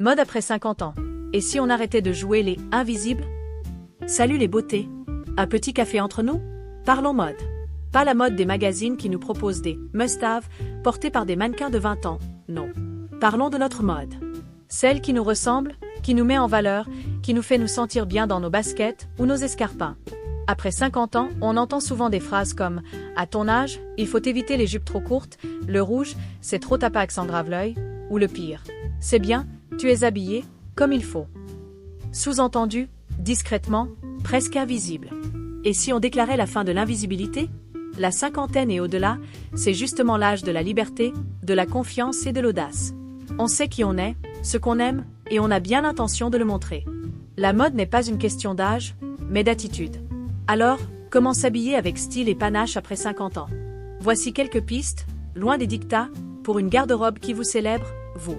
Mode après 50 ans. Et si on arrêtait de jouer les invisibles? Salut les beautés. Un petit café entre nous? Parlons mode. Pas la mode des magazines qui nous proposent des must-have portés par des mannequins de 20 ans, non. Parlons de notre mode. Celle qui nous ressemble, qui nous met en valeur, qui nous fait nous sentir bien dans nos baskets ou nos escarpins. Après 50 ans, on entend souvent des phrases comme « À ton âge, il faut éviter les jupes trop courtes, le rouge, c'est trop tapac, ça grave l'œil » ou le pire « C'est bien, tu es habillé, comme il faut ». Sous-entendu, discrètement, presque invisible. Et si on déclarait la fin de l'invisibilité? La cinquantaine et au-delà, c'est justement l'âge de la liberté, de la confiance et de l'audace. On sait qui on est, ce qu'on aime, et on a bien l'intention de le montrer. La mode n'est pas une question d'âge, mais d'attitude. Alors, comment s'habiller avec style et panache après 50 ans? Voici quelques pistes, loin des dictats, pour une garde-robe qui vous célèbre, vous.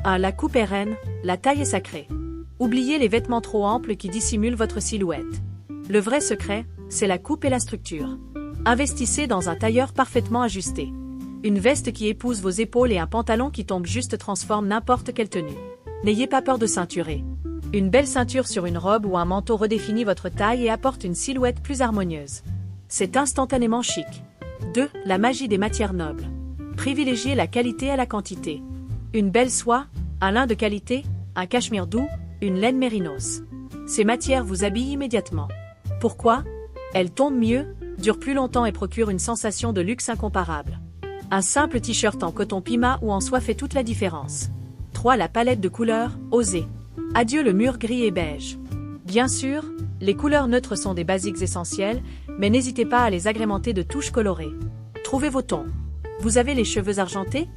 1. La coupe est reine, la taille est sacrée. Oubliez les vêtements trop amples qui dissimulent votre silhouette. Le vrai secret, c'est la coupe et la structure. Investissez dans un tailleur parfaitement ajusté. Une veste qui épouse vos épaules et un pantalon qui tombe juste transforme n'importe quelle tenue. N'ayez pas peur de ceinturer. Une belle ceinture sur une robe ou un manteau redéfinit votre taille et apporte une silhouette plus harmonieuse. C'est instantanément chic. 2. La magie des matières nobles. Privilégiez la qualité à la quantité. Une belle soie, un lin de qualité, un cachemire doux, une laine mérinos. Ces matières vous habillent immédiatement. Pourquoi? Elles tombent mieux, durent plus longtemps et procurent une sensation de luxe incomparable. Un simple t-shirt en coton pima ou en soie fait toute la différence. 3. La palette de couleurs, osez. Adieu le mur gris et beige. Bien sûr, les couleurs neutres sont des basiques essentielles, mais n'hésitez pas à les agrémenter de touches colorées. Trouvez vos tons. Vous avez les cheveux argentés?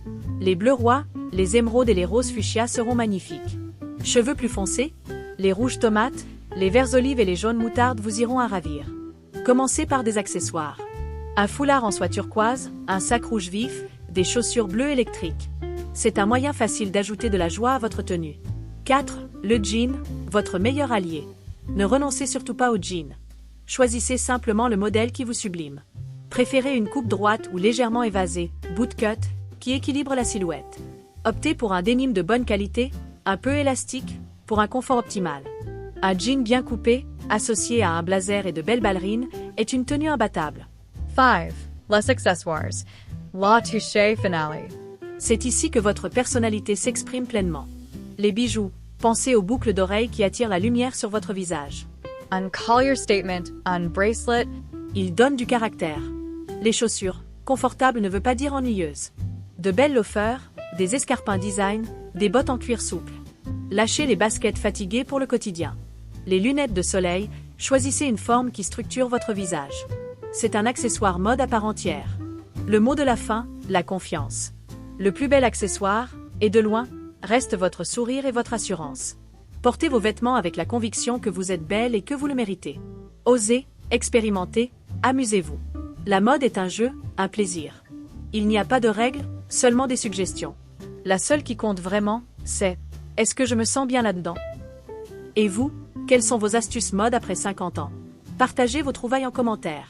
Les bleus rois, les émeraudes et les roses fuchsia seront magnifiques. Cheveux plus foncés? Les rouges tomates, les verts olives et les jaunes moutarde vous iront à ravir. Commencez par des accessoires. Un foulard en soie turquoise, un sac rouge vif, des chaussures bleues électriques. C'est un moyen facile d'ajouter de la joie à votre tenue. 4. Le jean, votre meilleur allié. Ne renoncez surtout pas au jean. Choisissez simplement le modèle qui vous sublime. Préférez une coupe droite ou légèrement évasée, bootcut, qui équilibre la silhouette. Optez pour un denim de bonne qualité, un peu élastique, pour un confort optimal. Un jean bien coupé, associé à un blazer et de belles ballerines, est une tenue imbattable. 5. Less accessoires. La touche finale. C'est ici que votre personnalité s'exprime pleinement. Les bijoux, pensez aux boucles d'oreilles qui attirent la lumière sur votre visage. Un collier statement, un bracelet. Ils donnent du caractère. Les chaussures, confortable ne veut pas dire ennuyeuse. De belles loafers, des escarpins design, des bottes en cuir souple. Lâchez les baskets fatiguées pour le quotidien. Les lunettes de soleil, choisissez une forme qui structure votre visage. C'est un accessoire mode à part entière. Le mot de la fin, la confiance. Le plus bel accessoire, et de loin, reste votre sourire et votre assurance. Portez vos vêtements avec la conviction que vous êtes belle et que vous le méritez. Osez, expérimentez, amusez-vous. La mode est un jeu, un plaisir. Il n'y a pas de règles, seulement des suggestions. La seule qui compte vraiment, c'est « Est-ce que je me sens bien là-dedans ?» Et vous, quelles sont vos astuces mode après 50 ans? Partagez vos trouvailles en commentaire.